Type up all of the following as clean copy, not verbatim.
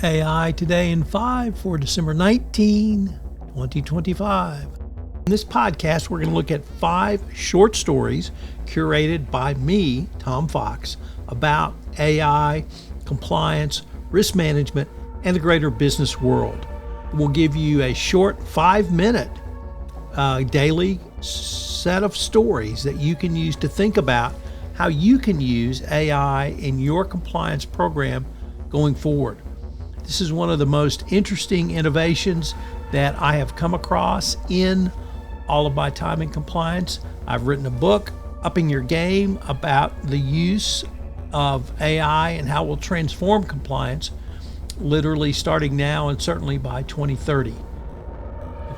AI Today in 5 for December 19, 2025. In this podcast, we're going to look at 5 short stories curated by me, Tom Fox, about AI, compliance, risk management, and the greater business world. We'll give you a short 5-minute daily set of stories that you can use to think about how you can use AI in your compliance program going forward. This is one of the most interesting innovations that I have come across in all of my time in compliance. I've written a book, Upping Your Game, about the use of AI and how it will transform compliance, literally starting now and certainly by 2030.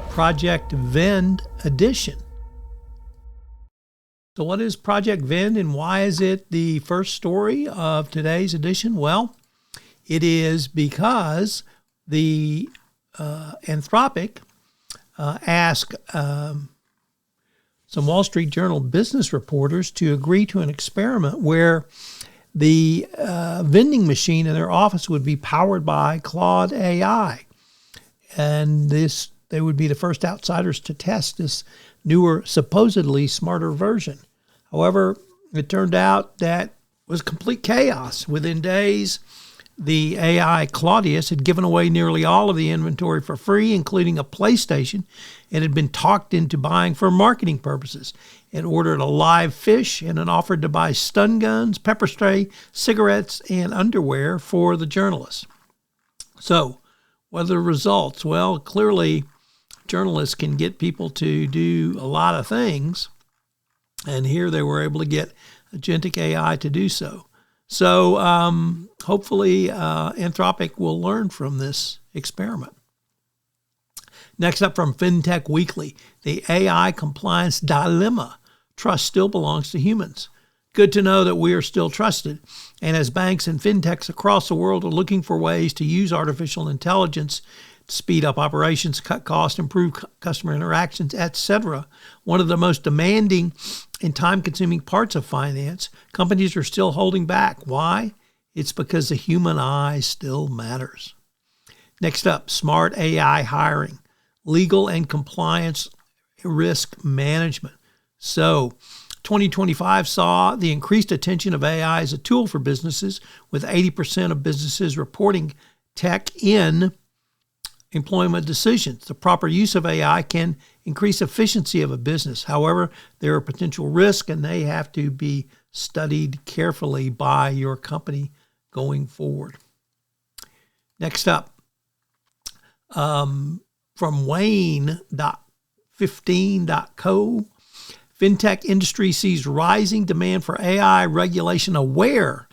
Project Vend edition. So what is Project Vend and why is it the first story of today's edition? Well, it is because the Anthropic asked some Wall Street Journal business reporters to agree to an experiment where the vending machine in their office would be powered by Claude AI. And they would be the first outsiders to test this newer, supposedly smarter version. However, it turned out that was complete chaos. Within days, the AI Claudius had given away nearly all of the inventory for free, including a PlayStation, and had been talked into buying for marketing purposes. It ordered a live fish and then offered to buy stun guns, pepper spray, cigarettes, and underwear for the journalists. So, what are the results? Well, clearly, journalists can get people to do a lot of things, and here they were able to get agentic AI to do so. So hopefully Anthropic will learn from this experiment. Next up from FinTech Weekly, the AI compliance dilemma. Trust still belongs to humans. Good to know that we are still trusted. And as banks and fintechs across the world are looking for ways to use artificial intelligence to speed up operations, cut costs, improve customer interactions, etc., one of the most demanding and time-consuming parts of finance, companies are still holding back. Why? It's because the human eye still matters. Next up, smart AI hiring, legal and compliance risk management. So, 2025 saw the increased attention of AI as a tool for businesses, with 80% of businesses reporting tech in employment decisions. The proper use of AI can increase efficiency of a business. However, there are potential risks and they have to be studied carefully by your company going forward. Next up, from Wayne.15.co, FinTech industry sees rising demand for AI regulation-aware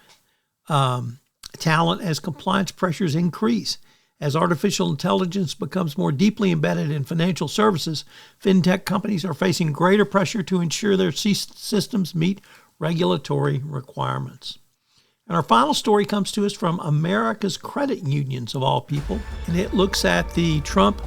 talent as compliance pressures increase. As artificial intelligence becomes more deeply embedded in financial services, fintech companies are facing greater pressure to ensure their systems meet regulatory requirements. And our final story comes to us from America's Credit Unions, of all people, and it looks at the Trump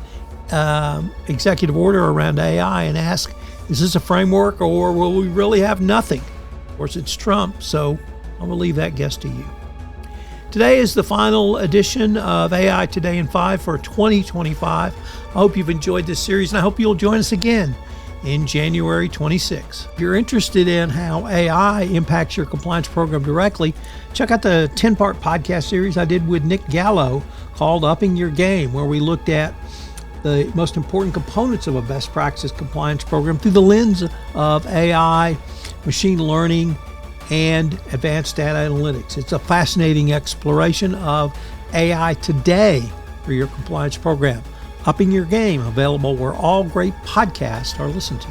executive order around AI and asks, is this a framework or will we really have nothing? Of course, it's Trump, so I'm going to leave that guess to you. Today is the final edition of AI Today in 5 for 2025. I hope you've enjoyed this series, and I hope you'll join us again in January 26. If you're interested in how AI impacts your compliance program directly, check out the 10-part podcast series I did with Nick Gallo called Upping Your Game, where we looked at the most important components of a best practice compliance program through the lens of AI, machine learning, and advanced data analytics. It's a fascinating exploration of AI today for your compliance program. Upping Your Game, available where all great podcasts are listened to.